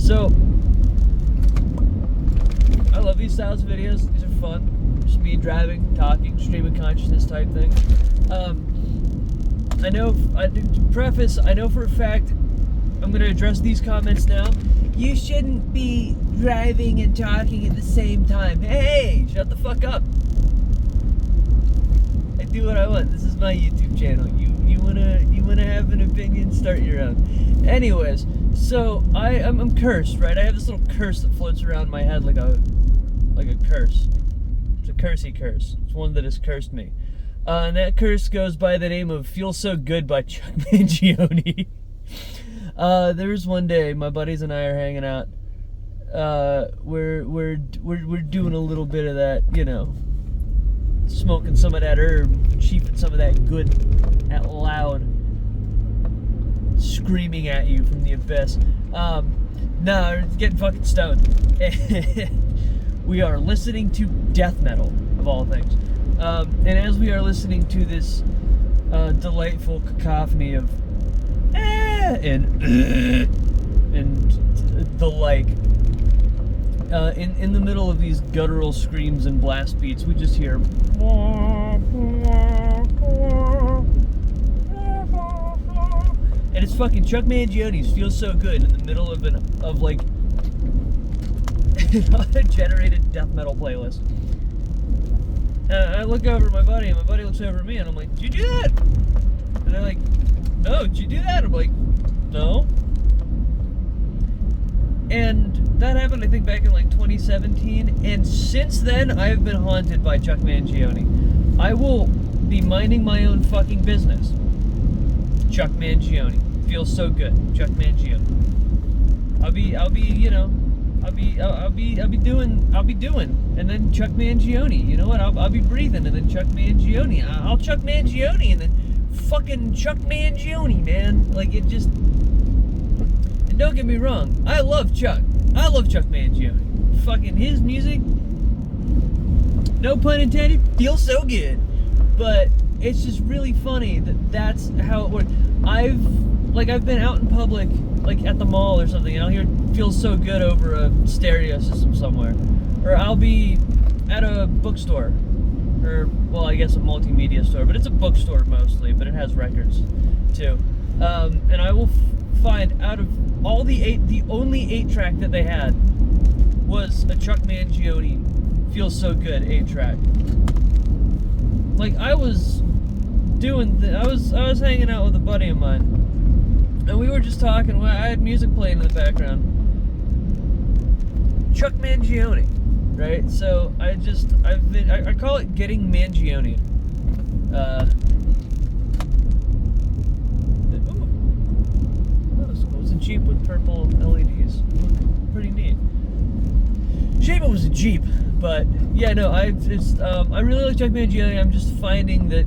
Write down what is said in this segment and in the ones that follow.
So, I love these styles of videos. These are fun. Just me driving, talking, stream of consciousness type thing. I know for a fact, I'm going to address these comments now. You shouldn't be driving and talking at the same time. Hey, shut the fuck up. I do what I want. This is my YouTube channel. You wanna have an opinion? Start your own. Anyways, so I'm cursed, right? I have this little curse that floats around my head like a curse. It's a cursey curse. It's one that has cursed me. And that curse goes by the name of "Feel So Good" by Chuck Mangione. There was one day my buddies and I are hanging out. We're doing a little bit of that, you know, smoking some of that herb, chiefing some of that good, that loud, screaming at you from the abyss. No, getting fucking stoned. We are listening to death metal, of all things. And as we are listening to this delightful cacophony of and the like, in the middle of these guttural screams and blast beats, we just hear and it's fucking Chuck Mangione's "Feels So Good" in the middle of like a generated death metal playlist. I look over at my buddy, and my buddy looks over at me, and I'm like, "Did you do that?" And they're like, "No, did you do that?" I'm like, "No." And that happened, I think, back in like 2017, and since then, I have been haunted by Chuck Mangione. I will be minding my own fucking business. Chuck Mangione. Feels so good. Chuck Mangione. I'll be doing, and then Chuck Mangione. You know what? I'll be breathing, and then Chuck Mangione. I'll Chuck Mangione, and then fucking Chuck Mangione, man. Like, it just... And don't get me wrong, I love Chuck. I love Chuck Mangione. Fucking his music, no pun intended, feels so good. But it's just really funny that that's how it works. I've been out in public, like at the mall or something, and I'll hear "Feels So Good" over a stereo system somewhere. Or I'll be at a bookstore, or, well, I guess a multimedia store, but it's a bookstore mostly, but it has records too. And I will find, out of all the only 8-track that they had was a Chuck Mangione "Feels So Good" 8-track. Like, I was hanging out with a buddy of mine, and we were just talking. I had music playing in the background. Chuck Mangione, right? So I call it getting Mangione. It was a Jeep with purple LEDs. Pretty neat. Shame it was a Jeep, but yeah, no, I really like Chuck Mangione. I'm just finding that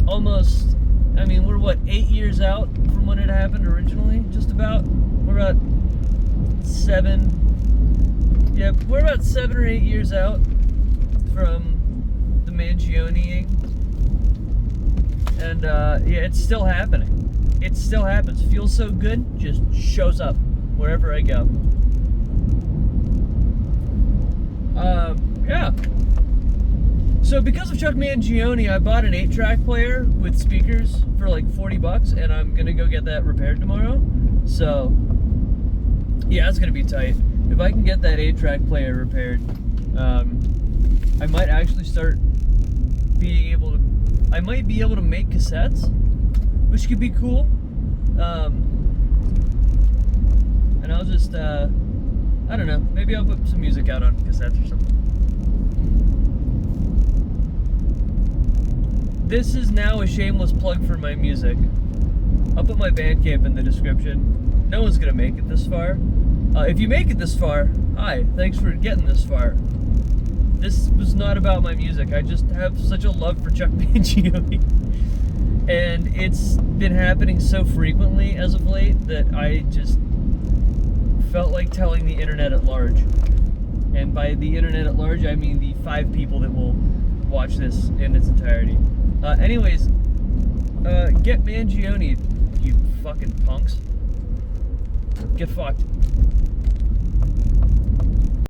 almost, I mean, we're what, 8 years out from when it happened originally? Just about. We're about 7. Yeah, we're about 7 or 8 years out from the Mangione-ing. And yeah, it's still happening. It still happens. Feels So Good just shows up wherever I go. Yeah. So because of Chuck Mangione, I bought an 8-track player with speakers for like $40, and I'm gonna go get that repaired tomorrow. So yeah, it's gonna be tight. If I can get that 8-track player repaired, I might actually start being able to. I might be able to make cassettes, which could be cool. And I'll just, I don't know, maybe I'll put some music out on cassettes or something. This is now a shameless plug for my music. I'll put my Bandcamp in the description. No one's gonna make it this far. If you make it this far, hi, thanks for getting this far. This was not about my music. I just have such a love for Chuck Mangione. And it's been happening so frequently as of late that I just felt like telling the internet at large. And by the internet at large, I mean the 5 people that will watch this in its entirety. Anyways, get Mangione, you fucking punks. Get fucked.